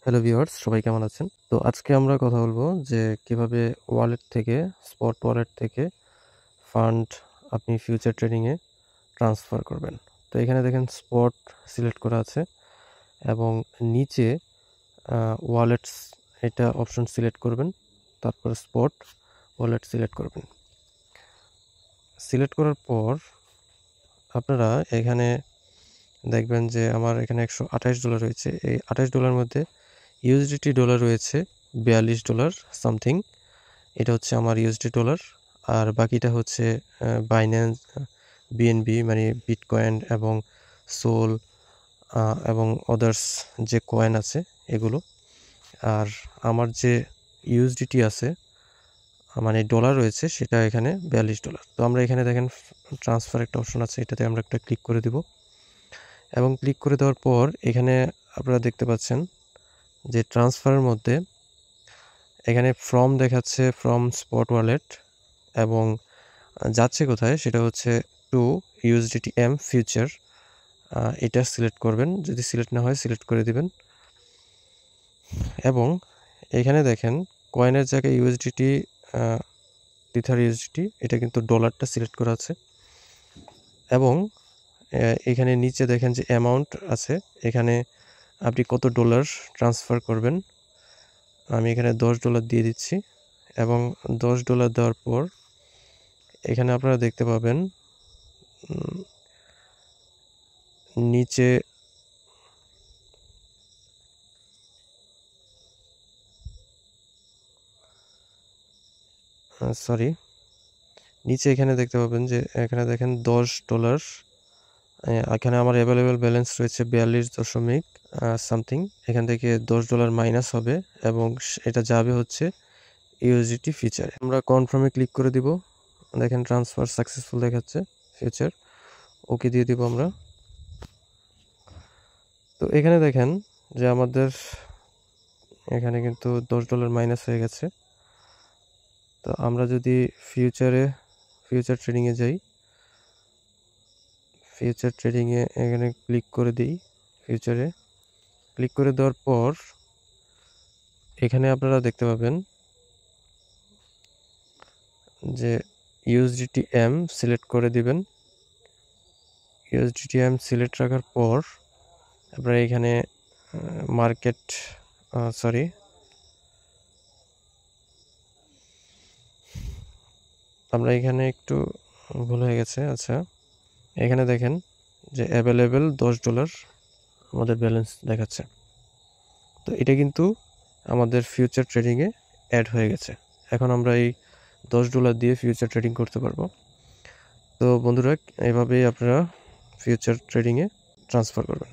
Hello viewers, সবাই কেমন আছেন? তো আজকে আমরা কথা বলবো যে কিভাবে ওয়ালেট থেকে স্পট ওয়ালেট থেকে ফান্ড আপনি ফিউচার ট্রেডিং এ ট্রান্সফার করবেন। তো এখানে দেখেন স্পট সিলেক্ট করা আছে এবং নিচে ওয়ালেটস এটা অপশন সিলেক্ট করবেন। তারপর স্পট ওয়ালেট সিলেক্ট করবেন। সিলেক্ট করার পর আপনারা এখানে দেখবেন যে আমার এখানে $128 রয়েছে। এই $28 মধ্যে ইউএসডিটি ডলার রয়েছে $42 সামথিং। এটা হচ্ছে আমার ইউএসডি ডলার। আর বাকিটা হচ্ছে বাইন্যান্স, বিএনবি মানে বিটকয়েন এবং সোল এবং আদার্স যে কয়েন আছে এগুলো। আর আমার যে ইউএসডিটি আছে মানে ডলার রয়েছে সেটা এখানে $42। তো আমরা এখানে দেখেন ট্রান্সফার একটা অপশন আছে, এটাতে আমরা একটা ক্লিক করে দিব এবং ক্লিক করে দেওয়ার পর এখানে আপনারা দেখতে পাচ্ছেন যে ট্রান্সফারের মধ্যে এখানে ফ্রম দেখাচ্ছে, ফ্রম স্পট ওয়ালেট, এবং যাচ্ছে কোথায় সেটা হচ্ছে টু USDTM ফিউচার। এটা সিলেক্ট করবেন, যদি সিলেক্ট না হয় সিলেক্ট করে দিবেন। এবং এখানে দেখেন কয়েনের জায়গায় ইউএসডিটি, টিথার ইউএসডিটি, এটা কিন্তু ডলারটা সিলেক্ট করা আছে। এবং এখানে নিচে দেখেন যে অ্যামাউন্ট আছে, এখানে আপনি কত ডলার ট্রান্সফার করবেন। আমি এখানে $10 দিয়ে দিচ্ছি এবং $10 দেওয়ার পর এখানে আপনারা দেখতে পাবেন নিচে নিচে এখানে দেখতে পাবেন যে এখানে দেখেন $10। এখানে আমার অ্যাভেলেবেল ব্যালেন্স রয়েছে 42 সামথিং। এখান থেকে $10 মাইনাস হবে এবং এটা যাবে হচ্ছে ইউএসডিটি ফিচারে। আমরা কনফার্মে ক্লিক করে দিব। দেখেন ট্রান্সফার সাকসেসফুল দেখাচ্ছে ফিউচার, ওকে দিয়ে দিব আমরা। তো এখানে দেখেন যে আমাদের এখানে কিন্তু $10 মাইনাস হয়ে গেছে। তো আমরা যদি ফিউচার ট্রেডিংয়ে যাই, ফিউচার ট্রেডিংয়ে এখানে ক্লিক করে দিই। ফিউচারে ক্লিক করে দেওয়ার পর এখানে আপনারা দেখতে পাবেন যে USDTM সিলেক্ট করে দিবেন। USDTM সিলেক্ট রাখার পর আপনারা এখানে মার্কেট আমরা এখানে একটু ভুল হয়ে গেছে। আচ্ছা, এখানে দেখেন যে অ্যাভেলেবেল $10 আমাদের ব্যালেন্স দেখাচ্ছে। তো এটা কিন্তু আমাদের ফিউচার ট্রেডিংয়ে অ্যাড হয়ে গেছে। এখন আমরা এই $10 দিয়ে ফিউচার ট্রেডিং করতে পারবো। তো বন্ধুরা, এভাবেই আপনারা ফিউচার ট্রেডিংয়ে ট্রান্সফার করবেন।